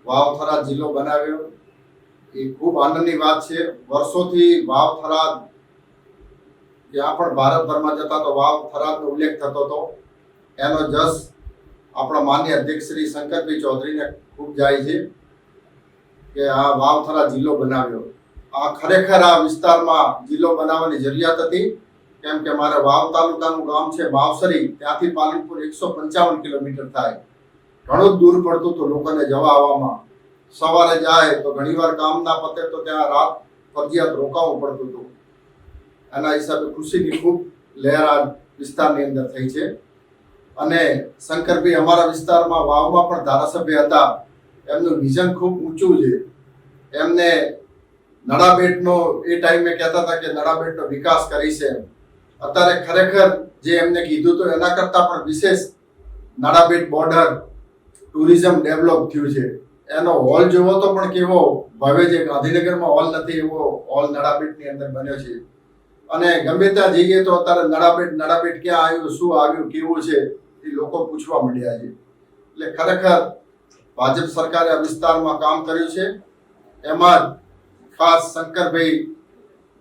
વાવ થરાદ જિલ્લો બનાવ્યો એ ખૂબ આનંદની વાત છે। વર્ષોથી વાવ થરાદ જ્યાં પણ ભારતભરમાં જતા તો વાવ થરાદનો ઉલ્લેખ થતો હતો। એનો જસ આપણા માન્ય અધ્યક્ષ શ્રી શંકરભાઈ ચૌધરીને ખૂબ જાય છે કે આ વાવ થરાદ જિલ્લો બનાવ્યો। આ ખરેખર આ વિસ્તારમાં જિલ્લો બનાવવાની જરૂરિયાત હતી, કેમ કે મારે વાવ તાલુકાનું ગામ છે વાવસરી, ત્યાંથી પાલનપુર 155 કિલોમીટર થાય। ઘણું દૂર પડતું હતું લોકોને જવા આવવામાં। સવારે જાય તો ઘણીવાર કામ ના પતે તો ત્યાં રાત ફરજિયાત રોકાવું પડતું હતું। એના હિસાબે ખુશીની ખૂબ લહેર આ વિસ્તારની અંદર થઈ છે। અને શંકરભાઈ અમારા વિસ્તારમાં વાવમાં પણ ધારાસભ્ય હતા, એમનું વિઝન ખૂબ ઊંચું છે। એમને નડાબેટનો એ ટાઈમે કહેતા હતા કે નડાબેટનો વિકાસ કરી છે। અત્યારે ખરેખર જે એમને કીધું તો એના કરતાં પણ વિશેષ નડાબેટ બોર્ડર ટુરિઝમ ડેવલપ થયું છે। એનો હોલ જોવો તો પણ કેવો ભવ્ય છે, ગાંધીનગરમાં હોલ નથી એવો હોલ નડાબેટની અંદર બન્યો છે। અને ગમે ત્યાં જઈએ તો અત્યારે નડાબેટ ક્યાં આવ્યું, શું આવ્યું, કેવું છે એ લોકો પૂછવા માંડ્યા છે। એટલે ખરેખર ભાજપ સરકારે આ વિસ્તારમાં કામ કર્યું છે। એમાં ખાસ શંકરભાઈ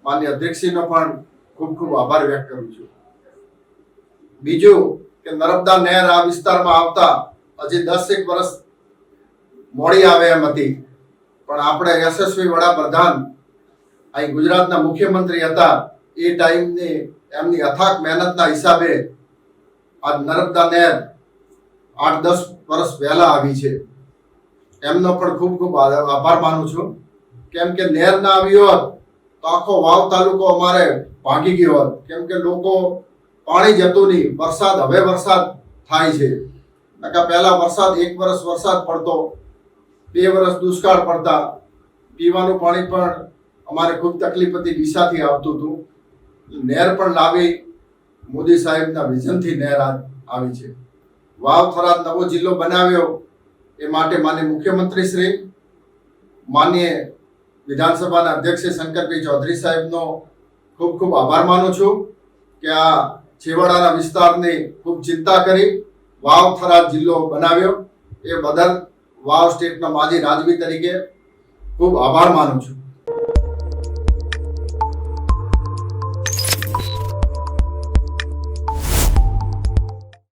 માન્ય અધ્યક્ષજીનો પણ ખૂબ ખૂબ આભાર વ્યક્ત કરું છું। બીજું કે નર્મદા નહેર આ વિસ્તારમાં આવતા હજી 10 વર્ષ મોડી આવે એમ હતી, પણ આપણે યશસ્વી વડાપ્રધાન અહીં ગુજરાતના મુખ્યમંત્રી હતા એ ટાઈમને એમની અથાક મહેનતના હિસાબે આ નર્મદા નહેર 8-10 વર્ષ પહેલા આવી છે। એમનો પણ ખૂબ ખૂબ આભાર માનું છું, કેમ કે નહેર ના આવી હોત તો આખો વાવ તાલુકો અમારે ભાંગી ગયો હોત, કેમ કે લોકો પાણી જતું નહીં। વરસાદ હવે વરસાદ થાય છે, નકા પહેલા વરસાદ 1 વર્ષ વરસાદ પડતો, 2 વર્ષ દુષ્કાળ પડતા, પીવાનું પાણી પણ અમારે ખૂબ તકલીફ હતી, ડીસાથી આવતું હતું। નહેર પણ લાવી મોદી સાહેબના વિઝનથી નહેર આવી છે। વાવ થરાદ નવો જિલ્લો બનાવ્યો એ માટે માન્ય મુખ્યમંત્રી શ્રી, માન્ય વિધાનસભાના અધ્યક્ષ શંકરભાઈ ચૌધરી સાહેબનો ખૂબ ખૂબ આભાર માનું છું કે આ છેવાડાના વિસ્તારની ખૂબ ચિંતા કરી વાવ થરાદ જિલ્લો બનાવ્યો। એ બદલ વાવ સ્ટેટના માજી રાજવી તરીકે ખૂબ આભાર માનું છું।